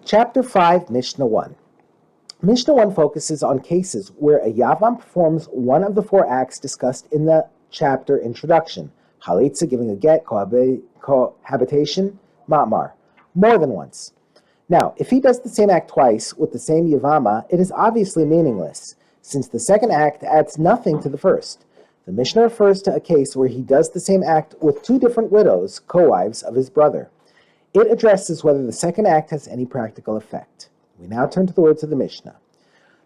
Chapter 5, Mishnah 1. Mishnah 1 focuses on cases where a Yavam performs one of the four acts discussed in the chapter introduction. Chalitza, giving a get, cohabitation, ma'amar, more than once. Now, if he does the same act twice with the same Yevama, it is obviously meaningless, since the second act adds nothing to the first. The Mishnah refers to a case where he does the same act with two different widows, co-wives of his brother. It addresses whether the second act has any practical effect. We now turn to the words of the Mishnah.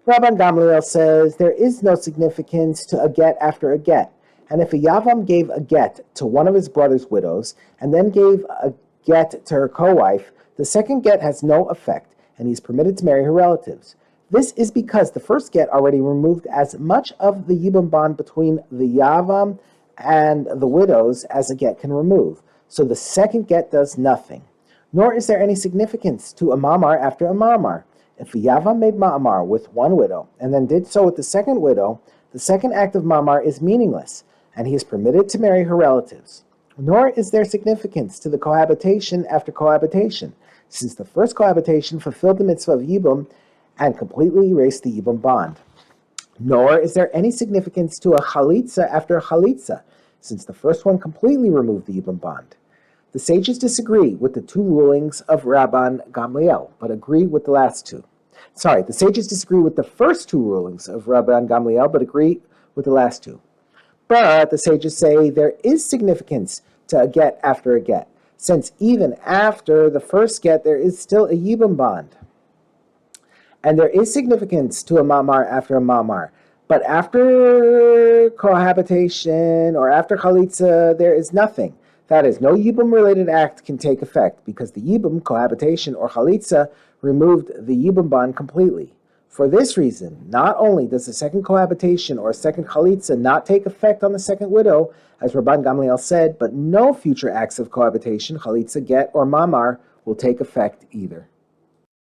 Rabban Gamliel says there is no significance to a get after a get, and if a Yavam gave a get to one of his brother's widows and then gave a get to her co-wife, the second get has no effect, and he is permitted to marry her relatives. This is because the first get already removed as much of the Yibum bond between the Yavam and the widows as a get can remove, so the second get does nothing. Nor is there any significance to a ma'amar after a ma'amar. If a Yavam made ma'amar with one widow and then did so with the second widow, the second act of ma'amar is meaningless, and he is permitted to marry her relatives. Nor is there significance to the cohabitation after cohabitation, since the first cohabitation fulfilled the mitzvah of Yibum and completely erased the Yibum bond. Nor is there any significance to a chalitza after a chalitza, since the first one completely removed the Yibum bond. The sages disagree with the two rulings of Rabban Gamliel, but agree with the last two. The sages disagree with the first two rulings of Rabban Gamliel, but agree with the last two. But the sages say there is significance to a get after a get, since even after the first get, there is still a Yibum bond. And there is significance to a ma'amar after a ma'amar, but after cohabitation or after chalitza, there is nothing. That is, no Yibum-related act can take effect, because the Yibum, cohabitation, or chalitza removed the Yibum bond completely. For this reason, not only does the second cohabitation or second chalitza not take effect on the second widow, as Rabban Gamliel said, but no future acts of cohabitation, chalitza, get, or mamar will take effect either.